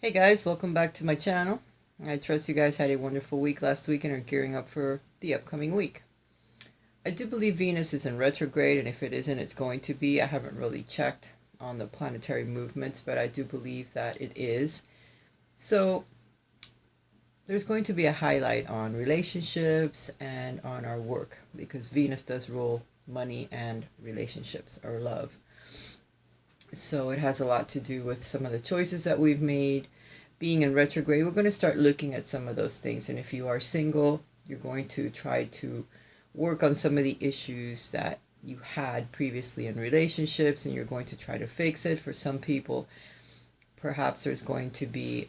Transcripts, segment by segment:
Hey guys, welcome back to my channel. I trust you guys had a wonderful week last week and are gearing up for the upcoming week. I do believe Venus is in retrograde, and if it isn't, it's going to be. I haven't really checked on the planetary movements, but I do believe that it is. So there's going to be a highlight on relationships and on our work, because Venus does rule money and relationships or love. So it has a lot to do with some of the choices that we've made. Being in retrograde, we're going to start looking at some of those things. And if you are single, you're going to try to work on some of the issues that you had previously in relationships, and you're going to try to fix it. For some people, perhaps there's going to be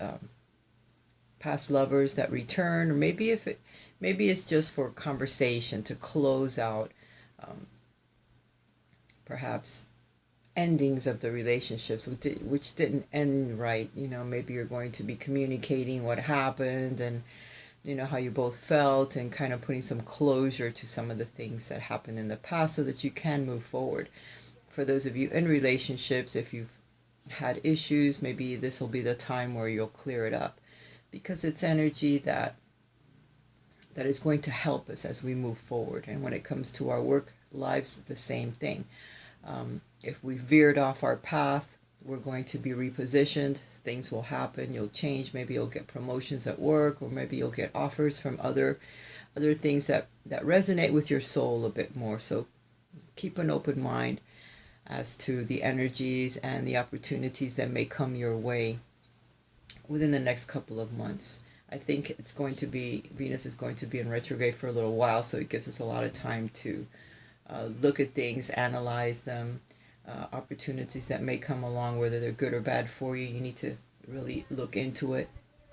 past lovers that return, or maybe it's just for conversation to close out perhaps endings of the relationships which didn't end right. Maybe you're going to be communicating what happened, and how you both felt, and kind of putting some closure to some of the things that happened in the past so that you can move forward. For those of you in relationships, if you've had issues, maybe this will be the time where you'll clear it up, because it's energy that is going to help us as we move forward. And when it comes to our work lives, the same thing. If we veered off our path, we're going to be repositioned. Things will happen. You'll change. Maybe you'll get promotions at work, or maybe you'll get offers from other things that resonate with your soul a bit more. So keep an open mind as to the energies and the opportunities that may come your way within the next couple of months. I think Venus is going to be in retrograde for a little while, so it gives us a lot of time to look at things, analyze them, opportunities that may come along, whether they're good or bad for you. You need to really look into it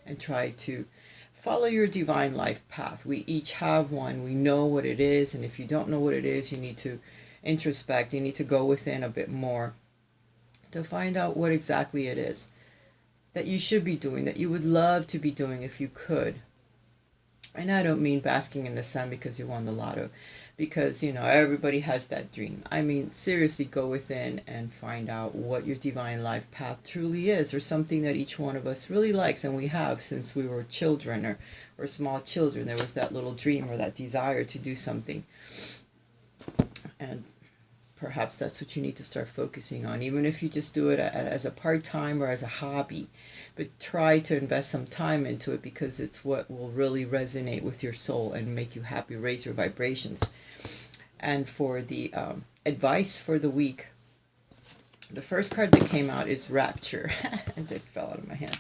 and try to follow your divine life path. We each have one. We know what it is, and if you don't know what it is, you need to introspect. You need to go within a bit more to find out what exactly it is that you should be doing, that you would love to be doing if you could. And I don't mean basking in the sun because you won the lotto, because everybody has that dream. I mean, seriously, go within and find out what your divine life path truly is, or something that each one of us really likes, and we have since we were children, or small children. There was that little dream or that desire to do something, and perhaps that's what you need to start focusing on, even if you just do it as a part-time or as a hobby. But try to invest some time into it, because it's what will really resonate with your soul and make you happy, raise your vibrations. And for the advice for the week, the first card that came out is Rapture. And it fell out of my hand.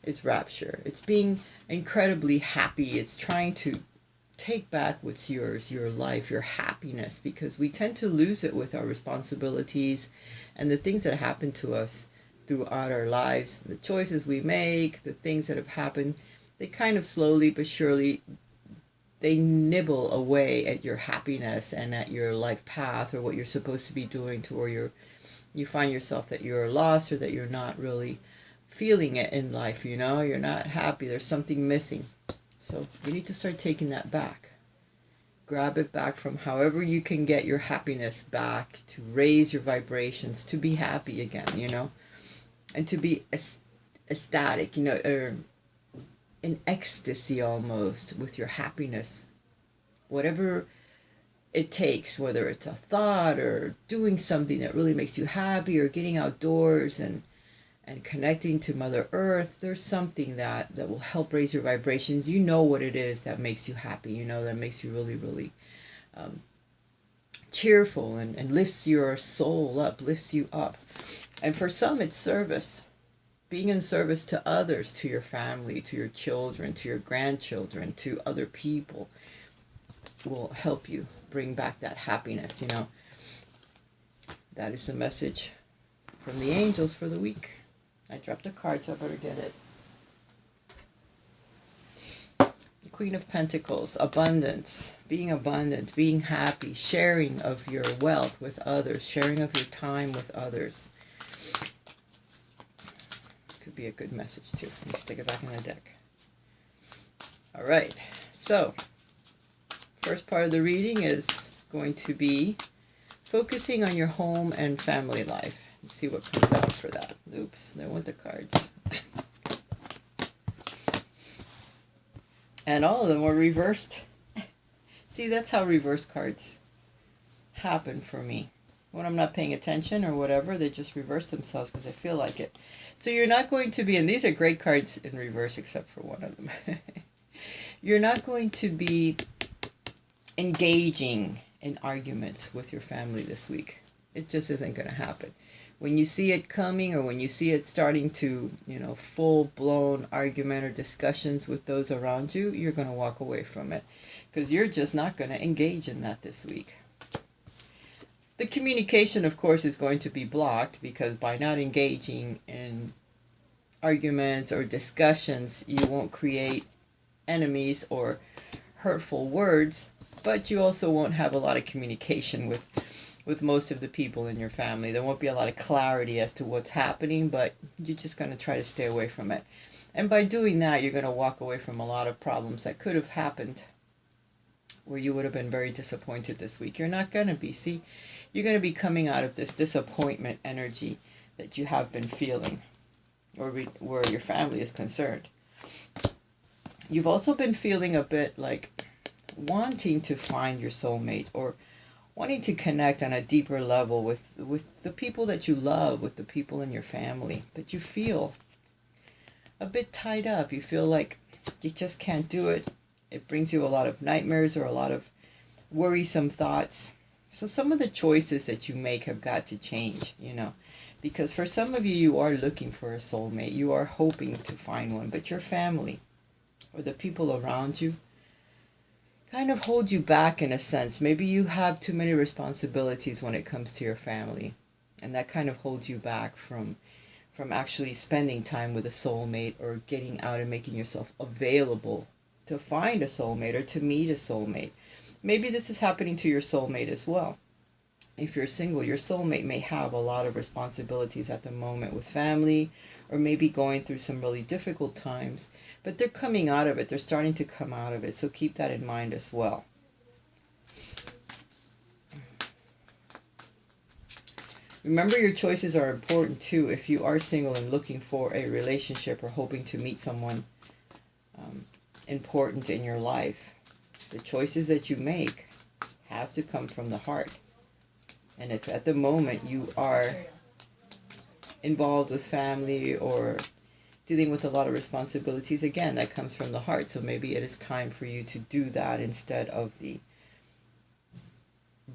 It's Rapture. It's being incredibly happy. It's trying to take back what's yours, your life, your happiness, because we tend to lose it with our responsibilities and the things that happen to us throughout our lives. The choices we make, the things that have happened, they kind of slowly but surely, they nibble away at your happiness and at your life path, or what you're supposed to be doing, to where you find yourself that you're lost, or that you're not really feeling it in life. You're not happy. There's something missing. So you need to start taking that back. Grab it back from however you can get your happiness back, to raise your vibrations, to be happy again, and to be ecstatic, or in ecstasy almost with your happiness. Whatever it takes, whether it's a thought or doing something that really makes you happy, or getting outdoors and connecting to Mother Earth. There's something that will help raise your vibrations. You know what it is that makes you happy, that makes you really, really cheerful, and lifts your soul up, lifts you up. And for some, it's service. Being in service to others, to your family, to your children, to your grandchildren, to other people, will help you bring back that happiness, That is the message from the angels for the week. I dropped a card, so I better get it. The Queen of Pentacles, abundance, abundant, being happy, sharing of your wealth with others, sharing of your time with others. Could be a good message too. Let me stick it back in the deck. All right, so first part of the reading is going to be focusing on your home and family life. Let's see what comes out for that. Oops, there went the cards. And all of them were reversed. See, that's how reverse cards happen for me. When I'm not paying attention or whatever, they just reverse themselves because I feel like it. So you're not going to be, and these are great cards in reverse except for one of them. You're not going to be engaging in arguments with your family this week. It just isn't going to happen. When you see it coming, or when you see it starting to, full-blown argument or discussions with those around you, you're going to walk away from it because you're just not going to engage in that this week. The communication, of course, is going to be blocked because by not engaging in arguments or discussions, you won't create enemies or hurtful words, but you also won't have a lot of communication with most of the people in your family. There won't be a lot of clarity as to what's happening, but you're just going to try to stay away from it. And by doing that, you're going to walk away from a lot of problems that could have happened where you would have been very disappointed this week. You're not going to be. See, you're going to be coming out of this disappointment energy that you have been feeling, or where your family is concerned. You've also been feeling a bit like wanting to find your soulmate, or wanting to connect on a deeper level with the people that you love, with the people in your family. But you feel a bit tied up. You feel like you just can't do it. It brings you a lot of nightmares or a lot of worrisome thoughts. So some of the choices that you make have got to change, because for some of you, you are looking for a soulmate. You are hoping to find one, but your family or the people around you kind of hold you back in a sense. Maybe you have too many responsibilities when it comes to your family, and that kind of holds you back from actually spending time with a soulmate, or getting out and making yourself available to find a soulmate or to meet a soulmate. Maybe this is happening to your soulmate as well. If you're single, your soulmate may have a lot of responsibilities at the moment with family, or maybe going through some really difficult times, but they're coming out of it. They're starting to come out of it. So keep that in mind as well. Remember, your choices are important too if you are single and looking for a relationship or hoping to meet someone important in your life. The choices that you make have to come from the heart. And if at the moment you are involved with family or dealing with a lot of responsibilities, again, that comes from the heart. So maybe it is time for you to do that instead of the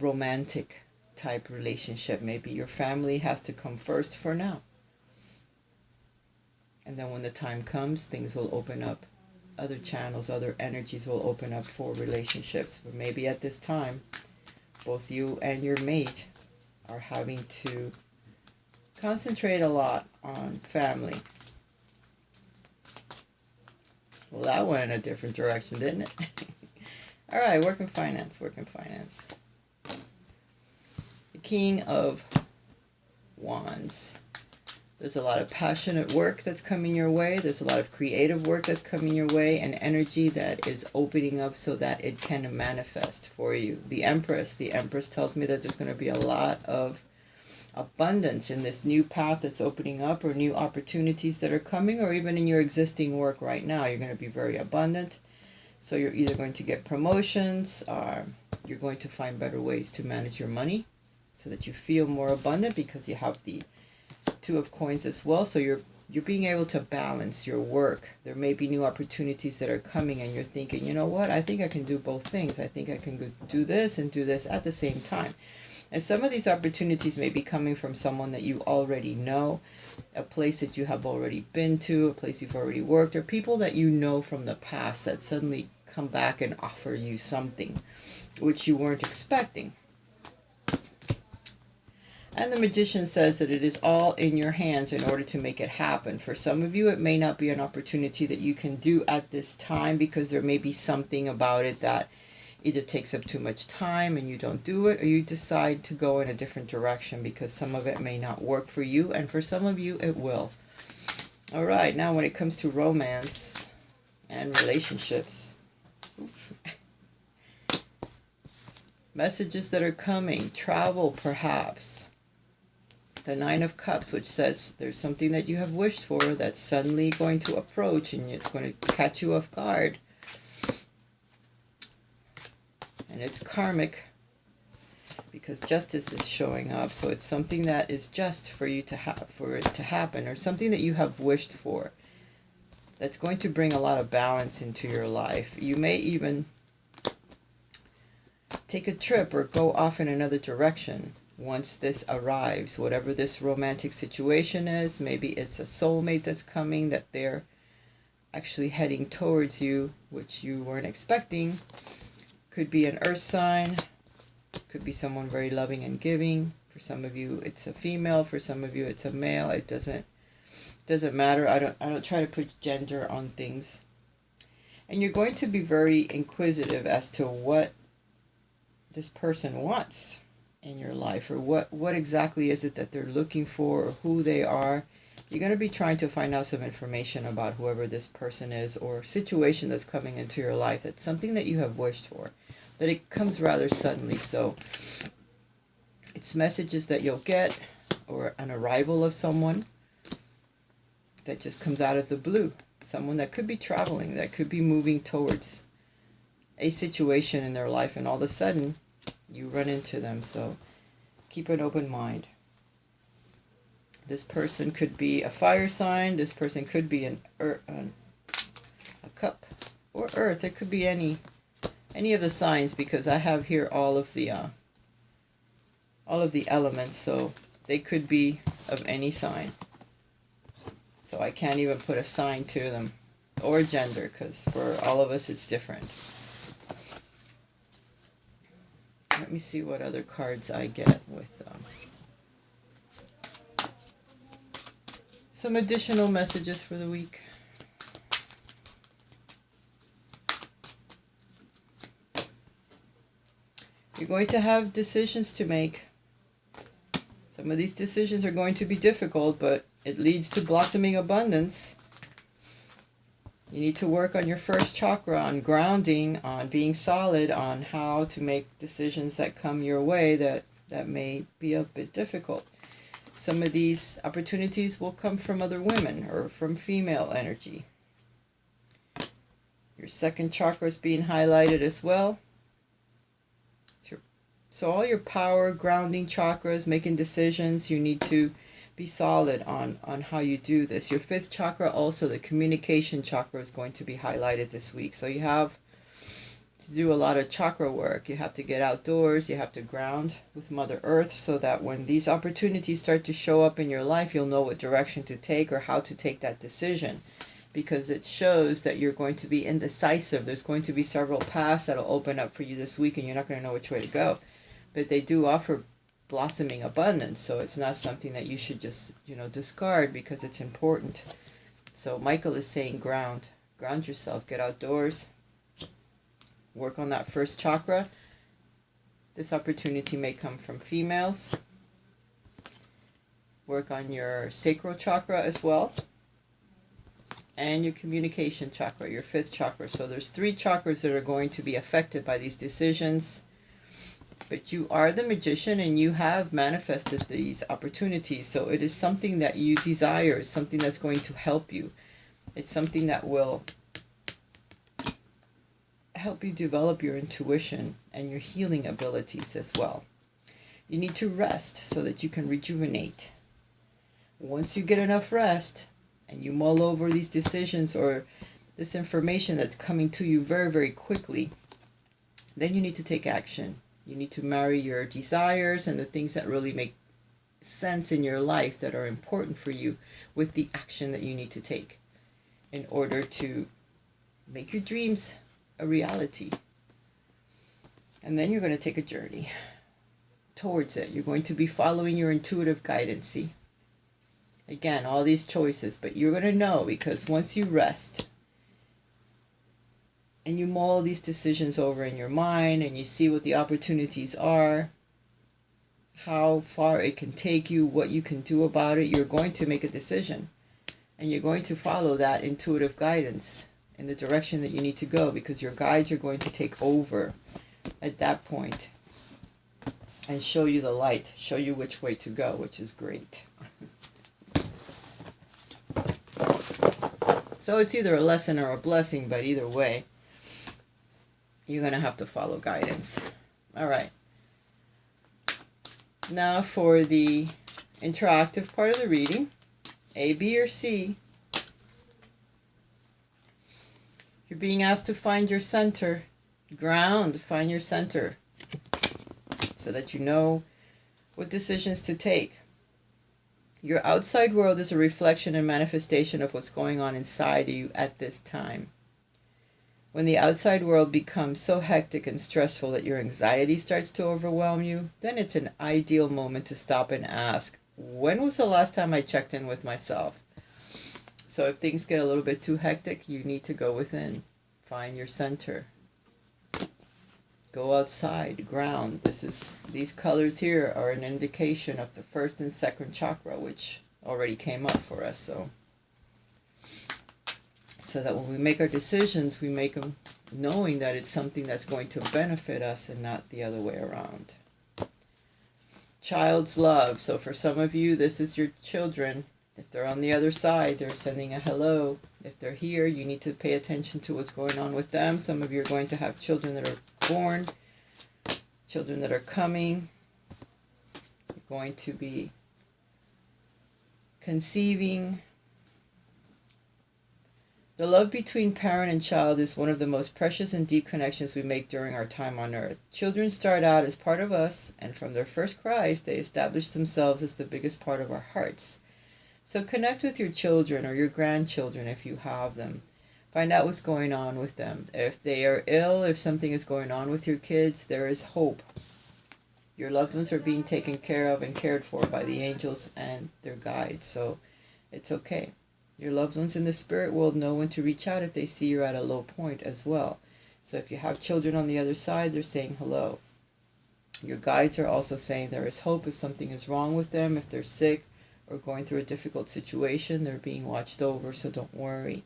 romantic type relationship. Maybe your family has to come first for now. And then when the time comes, things will open up. Other channels, other energies will open up for relationships. But maybe at this time, both you and your mate are having to concentrate a lot on family. Well, that went in a different direction, didn't it? All right, work and finance, work and finance. The King of Wands. There's a lot of passionate work that's coming your way. There's a lot of creative work that's coming your way, and energy that is opening up so that it can manifest for you. The Empress tells me that there's going to be a lot of abundance in this new path that's opening up, or new opportunities that are coming, or even in your existing work right now. You're going to be very abundant. So you're either going to get promotions, or you're going to find better ways to manage your money so that you feel more abundant, because you have the Two of Coins as well. So you're being able to balance your work. There may be new opportunities that are coming, and you're thinking, you know what, I think I can do both things. I think I can do this and do this at the same time. And some of these opportunities may be coming from someone that you already know, a place that you have already been to, a place you've already worked, or people that you know from the past that suddenly come back and offer you something which you weren't expecting. And the Magician says that it is all in your hands in order to make it happen. For some of you, it may not be an opportunity that you can do at this time, because there may be something about it that either takes up too much time and you don't do it, or you decide to go in a different direction because some of it may not work for you, and for some of you it will. All right, now when it comes to romance and relationships, messages that are coming, travel perhaps. The Nine of Cups, which says there's something that you have wished for that's suddenly going to approach, and it's going to catch you off guard. And it's karmic because justice is showing up. So it's something that is just for you to have, for it to happen, or something that you have wished for. That's going to bring a lot of balance into your life. You may even take a trip or go off in another direction once this arrives. Whatever this romantic situation is, maybe it's a soulmate that's coming, that they're actually heading towards you, which you weren't expecting. Could be an earth sign, could be someone very loving and giving. For some of you it's a female, for some of you it's a male. It doesn't matter. I don't try to put gender on things. And you're going to be very inquisitive as to what this person wants in your life, or what exactly is it that they're looking for, or who they are. You're going to be trying to find out some information about whoever this person is, or situation that's coming into your life. That's something that you have wished for, but it comes rather suddenly. So it's messages that you'll get, or an arrival of someone that just comes out of the blue. Someone that could be traveling, that could be moving towards a situation in their life, and all of a sudden you run into them. So keep an open mind. This person could be a fire sign. This person could be a cup or earth. It could be any of the signs, because I have here all of the elements. So they could be of any sign. So I can't even put a sign to them, or gender, because for all of us it's different. Let me see what other cards I get with some additional messages for the week. You're going to have decisions to make. Some of these decisions are going to be difficult, but it leads to blossoming abundance. You need to work on your first chakra, on grounding, on being solid, on how to make decisions that come your way that may be a bit difficult. Some of these opportunities will come from other women, or from female energy. Your second chakra is being highlighted as well. So all your power, grounding chakras, making decisions, you need to be solid on how you do this. Your fifth chakra, also the communication chakra, is going to be highlighted this week. So you have to do a lot of chakra work. You have to get outdoors. You have to ground with Mother Earth, so that when these opportunities start to show up in your life, you'll know what direction to take, or how to take that decision. Because it shows that you're going to be indecisive. There's going to be several paths that'll open up for you this week, and you're not going to know which way to go. But they do offer blossoming abundance, so it's not something that you should just, discard, because it's important. So Michael is saying ground yourself, get outdoors, work on that first chakra. This opportunity may come from females. Work on your sacral chakra as well, and your communication chakra, your fifth chakra. So there's 3 chakras that are going to be affected by these decisions. But you are the magician, and you have manifested these opportunities. So it is something that you desire. It's something that's going to help you. It's something that will help you develop your intuition and your healing abilities as well. You need to rest so that you can rejuvenate. Once you get enough rest and you mull over these decisions, or this information that's coming to you very, very quickly, then you need to take action. You need to marry your desires and the things that really make sense in your life, that are important for you, with the action that you need to take in order to make your dreams a reality. And then you're going to take a journey towards it. You're going to be following your intuitive guidance. Again, all these choices, but you're going to know, because once you rest and you mull these decisions over in your mind, and you see what the opportunities are, how far it can take you, what you can do about it, you're going to make a decision. And you're going to follow that intuitive guidance in the direction that you need to go, because your guides are going to take over at that point and show you the light, show you which way to go, which is great. So it's either a lesson or a blessing, but either way, you're going to have to follow guidance. All right. Now for the interactive part of the reading, A, B, or C. You're being asked to find your center, ground, find your center, so that you know what decisions to take. Your outside world is a reflection and manifestation of what's going on inside you at this time. When the outside world becomes so hectic and stressful that your anxiety starts to overwhelm you, then it's an ideal moment to stop and ask, when was the last time I checked in with myself? So if things get a little bit too hectic, you need to go within. Find your center. Go outside, ground. These colors here are an indication of the first and second chakra, which already came up for us. So that when we make our decisions, we make them knowing that it's something that's going to benefit us and not the other way around. Child's love. So for some of you, this is your children. If they're on the other side, they're sending a hello. If they're here, you need to pay attention to what's going on with them. Some of you are going to have children that are born, children that are coming. You're going to be conceiving. The love between parent and child is one of the most precious and deep connections we make during our time on earth. Children start out as part of us, and from their first cries, they establish themselves as the biggest part of our hearts. So connect with your children or your grandchildren if you have them. Find out what's going on with them. If they are ill, if something is going on with your kids, there is hope. Your loved ones are being taken care of and cared for by the angels and their guides, so it's okay. Your loved ones in the spirit world know when to reach out if they see you're at a low point as well. So if you have children on the other side, they're saying hello. Your guides are also saying there is hope if something is wrong with them, if they're sick or going through a difficult situation, they're being watched over, so don't worry.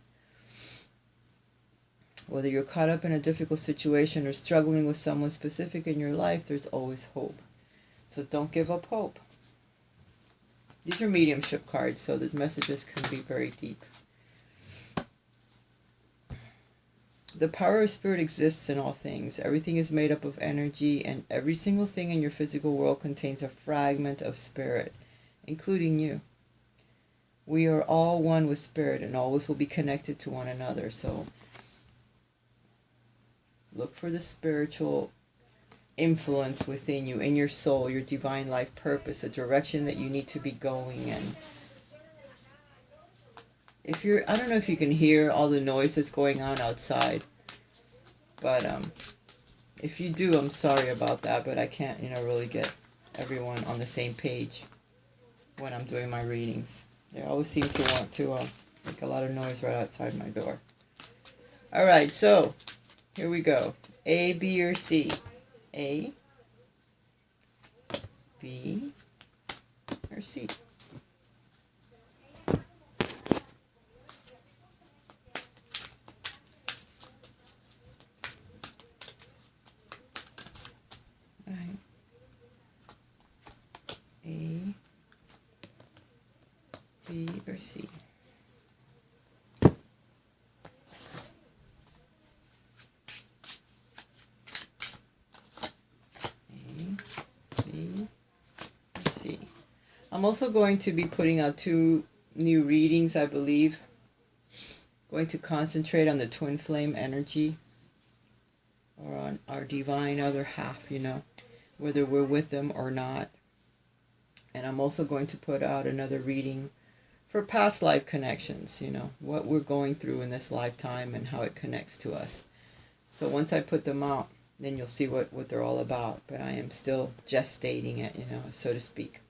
Whether you're caught up in a difficult situation or struggling with someone specific in your life, there's always hope. So don't give up hope. These are mediumship cards, so the messages can be very deep. The power of spirit exists in all things. Everything is made up of energy, and every single thing in your physical world contains a fragment of spirit, including you. We are all one with spirit and always will be connected to one another. So look for the spiritual influence within you, in your soul, your divine life purpose, a direction that you need to be going in. If you're, I don't know if you can hear all the noise that's going on outside, but if you do, I'm sorry about that, but I can't, really get everyone on the same page when I'm doing my readings. They always seem to want to make a lot of noise right outside my door. All right, so here we go. A, B, or C. A, B, or C. All right. A, B, or C. I'm also going to be putting out 2 new readings, I believe. Going to concentrate on the twin flame energy, or on our divine other half, whether we're with them or not. And I'm also going to put out another reading for past life connections, what we're going through in this lifetime and how it connects to us. So once I put them out, then you'll see what they're all about. But I am still gestating it, so to speak.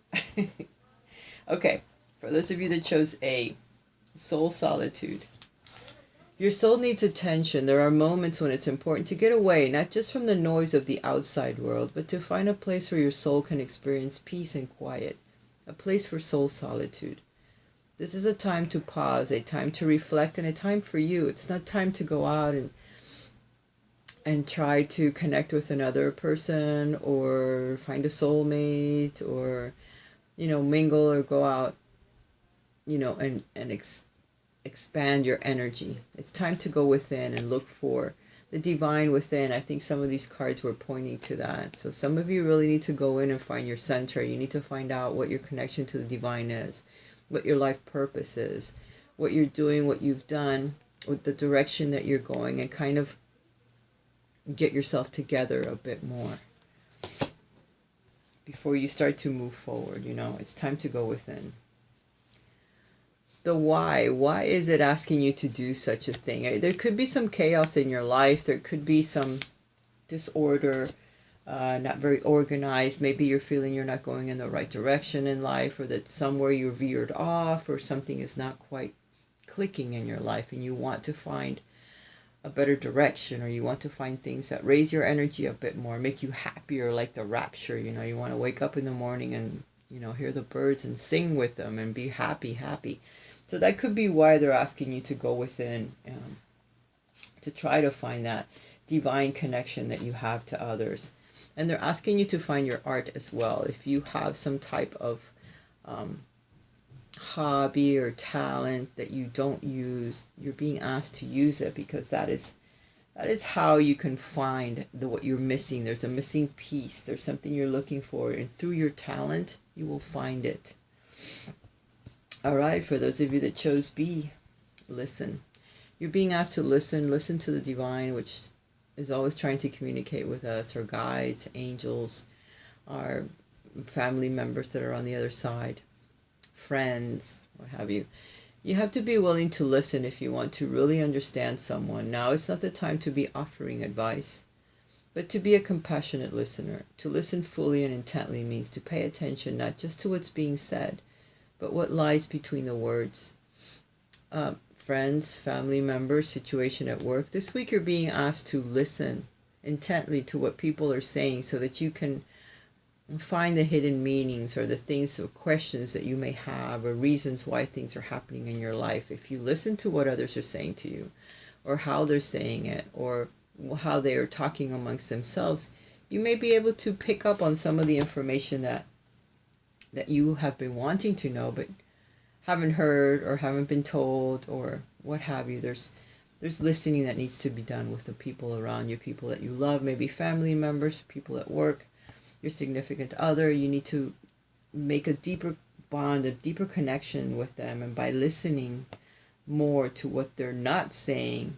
Okay, for those of you that chose A, soul solitude. Your soul needs attention. There are moments when it's important to get away, not just from the noise of the outside world, but to find a place where your soul can experience peace and quiet, a place for soul solitude. This is a time to pause, a time to reflect, and a time for you. It's not time to go out and try to connect with another person or find a soulmate or mingle or go out, and expand your energy. It's time to go within and look for the divine within. I think some of these cards were pointing to that. So some of you really need to go in and find your center. You need to find out what your connection to the divine is, what your life purpose is, what you're doing, what you've done, with the direction that you're going, and kind of get yourself together a bit more before you start to move forward. You know, it's time to go within. The why is it asking you to do such a thing? There could be some chaos in your life. There could be some disorder, not very organized. Maybe you're feeling you're not going in the right direction in life, or that somewhere you're veered off, or something is not quite clicking in your life, and you want to find a better direction, or you want to find things that raise your energy a bit more, make you happier, like the rapture. You know, you want to wake up in the morning and, you know, hear the birds and sing with them and be happy. So that could be why they're asking you to go within, to try to find that divine connection that you have to others. And they're asking you to find your art as well. If you have some type of hobby or talent that you don't use, you're being asked to use it, because that is how you can find what you're missing. There's a missing piece. There's something you're looking for, and through your talent, you will find it. All right, for those of you that chose B, listen. You're being asked to listen to the divine, which is always trying to communicate with us, our guides, angels, our family members that are on the other side, friends, what have you. You have to be willing to listen if you want to really understand someone. Now it's not the time to be offering advice, but to be a compassionate listener. To listen fully and intently means to pay attention not just to what's being said, but what lies between the words. Friends, family members, situation at work. This week you're being asked to listen intently to what people are saying, so that you can find the hidden meanings, or the things or questions that you may have, or reasons why things are happening in your life. If you listen to what others are saying to you, or how they're saying it, or how they are talking amongst themselves, you may be able to pick up on some of the information that you have been wanting to know, but haven't heard, or haven't been told, or what have you. There's listening that needs to be done with the people around you, people that you love, maybe family members, people at work, your significant other. You need to make a deeper bond, a deeper connection with them, and by listening more to what they're not saying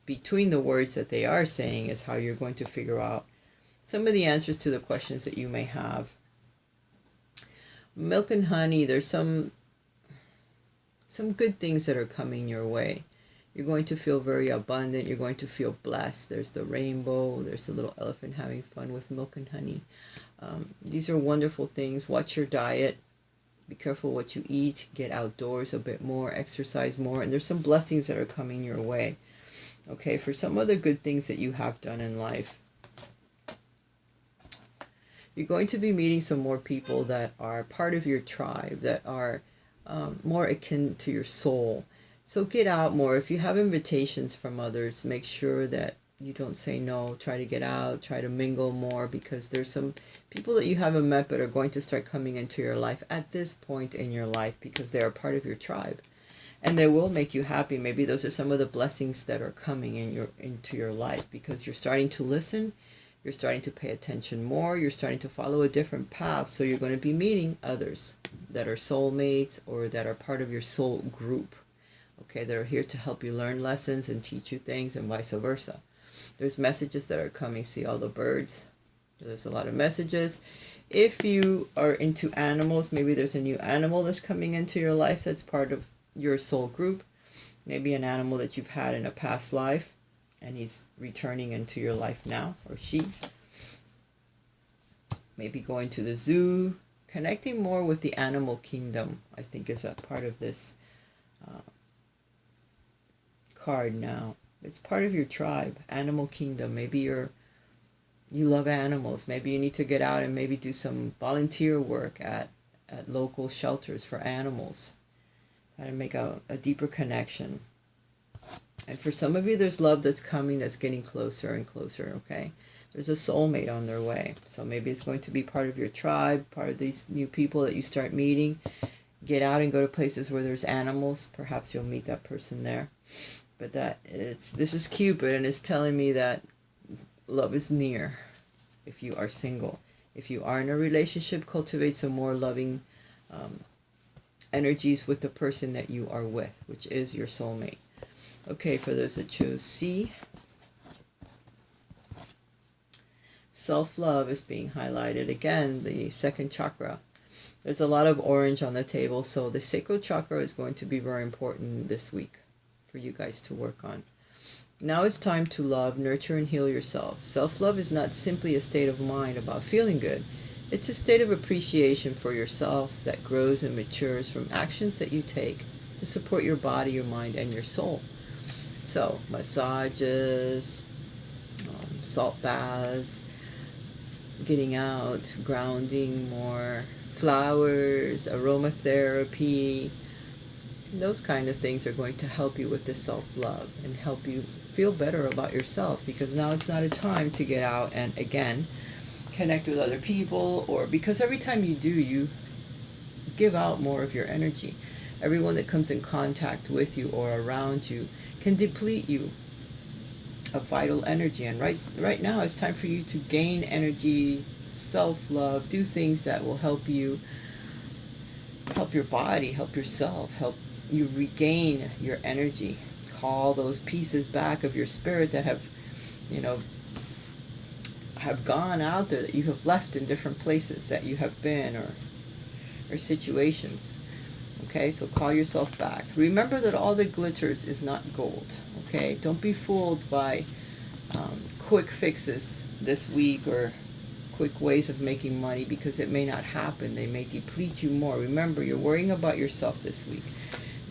between the words that they are saying is how you're going to figure out some of the answers to the questions that you may have. Milk and honey, there's some good things that are coming your way. You're going to feel very abundant. You're going to feel blessed. There's the rainbow. There's a little elephant having fun with milk and honey. These are wonderful things. Watch your diet. Be careful what you eat. Get outdoors a bit more. Exercise more. And there's some blessings that are coming your way. Okay, for some other good things that you have done in life. You're going to be meeting some more people that are part of your tribe, that are more akin to your soul. So get out more. If you have invitations from others, make sure that you don't say no. Try to get out, try to mingle more, because there's some people that you haven't met but are going to start coming into your life at this point in your life, because they are part of your tribe. And they will make you happy. Maybe those are some of the blessings that are coming into your life, because you're starting to listen. You're starting to pay attention more. You're starting to follow a different path. So you're going to be meeting others that are soulmates, or that are part of your soul group. Okay, that are here to help you learn lessons and teach you things, and vice versa. There's messages that are coming. See all the birds? There's a lot of messages. If you are into animals, maybe there's a new animal that's coming into your life that's part of your soul group. Maybe an animal that you've had in a past life, and he's returning into your life now, or she. Maybe going to the zoo, connecting more with the animal kingdom, I think is a part of this card now. It's part of your tribe, animal kingdom. Maybe you love animals. Maybe you need to get out and maybe do some volunteer work at local shelters for animals. Try to make a deeper connection. And for some of you, there's love that's coming, that's getting closer and closer, okay? There's a soulmate on their way. So maybe it's going to be part of your tribe, part of these new people that you start meeting. Get out and go to places where there's animals. Perhaps you'll meet that person there. But this is Cupid, and it's telling me that love is near if you are single. If you are in a relationship, cultivate some more loving energies with the person that you are with, which is your soulmate. Okay, for those that chose C, self-love is being highlighted. Again, the second chakra. There's a lot of orange on the table, so the sacral chakra is going to be very important this week for you guys to work on. Now it's time to love, nurture, and heal yourself. Self-love is not simply a state of mind about feeling good. It's a state of appreciation for yourself that grows and matures from actions that you take to support your body, your mind, and your soul. So, massages, salt baths, getting out, grounding more, flowers, aromatherapy, those kind of things are going to help you with the self-love and help you feel better about yourself, because now it's not a time to get out and again connect with other people, or because every time you do, you give out more of your energy. Everyone that comes in contact with you or around you can deplete you of vital energy, and right now it's time for you to gain energy, self-love, do things that will help you, help your body, help yourself, help you regain your energy. Call those pieces back of your spirit that have, have gone out there, that you have left in different places that you have been, or situations. Okay, so call yourself back. Remember that all that glitters is not gold. Okay, don't be fooled by quick fixes this week or quick ways of making money, because it may not happen. They may deplete you more. Remember, you're worrying about yourself this week.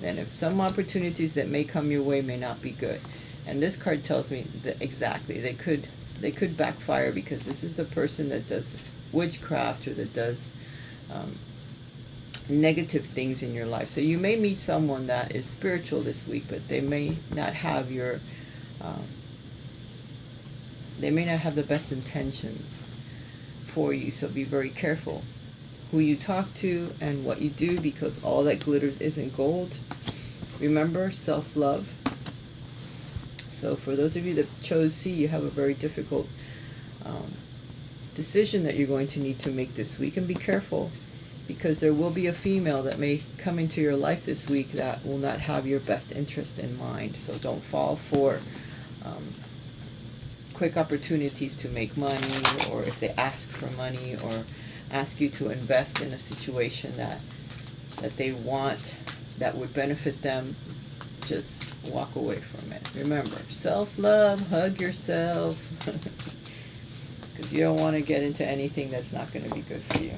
And if some opportunities that may come your way may not be good. And this card tells me that exactly, they could backfire, because this is the person that does witchcraft or that does negative things in your life. So you may meet someone that is spiritual this week, but they may not have your they may not have the best intentions for you. So be very careful who you talk to and what you do, because all that glitters isn't gold. Remember, self-love. So for those of you that chose C, you have a very difficult decision that you're going to need to make this week, and be careful, because there will be a female that may come into your life this week that will not have your best interest in mind. So don't fall for quick opportunities to make money, or if they ask for money or ask you to invest in a situation that they want that would benefit them. Just walk away from it. Remember, self-love, hug yourself, because you don't want to get into anything that's not going to be good for you.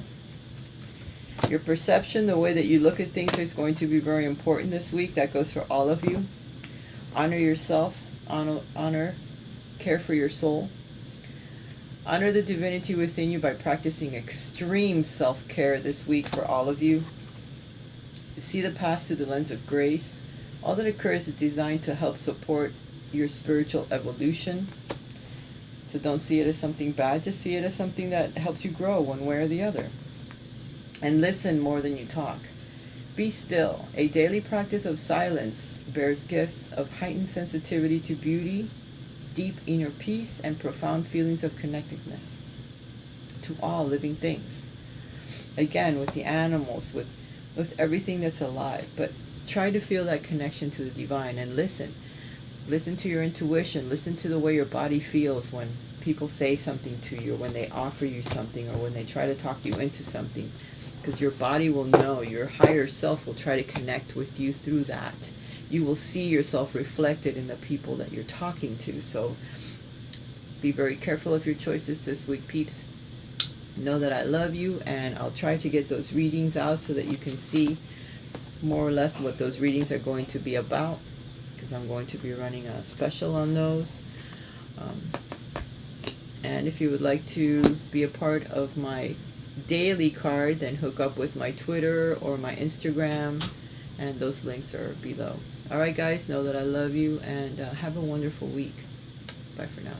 Your perception, the way that you look at things, is going to be very important this week. That goes for all of you. Honor yourself, honor, care for your soul. Honor the divinity within you by practicing extreme self-care this week for all of you. See the past through the lens of grace. All that occurs is designed to help support your spiritual evolution. So don't see it as something bad, just see it as something that helps you grow one way or the other. And listen more than you talk. Be still. A daily practice of silence bears gifts of heightened sensitivity to beauty, deep inner peace, and profound feelings of connectedness to all living things. Again, with the animals, with everything that's alive. But try to feel that connection to the divine, and listen. Listen to your intuition. Listen to the way your body feels when people say something to you, when they offer you something, or when they try to talk you into something. Because your body will know. Your higher self will try to connect with you through that. You will see yourself reflected in the people that you're talking to. So be very careful of your choices this week, peeps. Know that I love you, and I'll try to get those readings out so that you can see more or less what those readings are going to be about, because I'm going to be running a special on those. And if you would like to be a part of my daily card, then hook up with my Twitter or my Instagram, and those links are below. Alright guys, know that I love you, and have a wonderful week. Bye for now.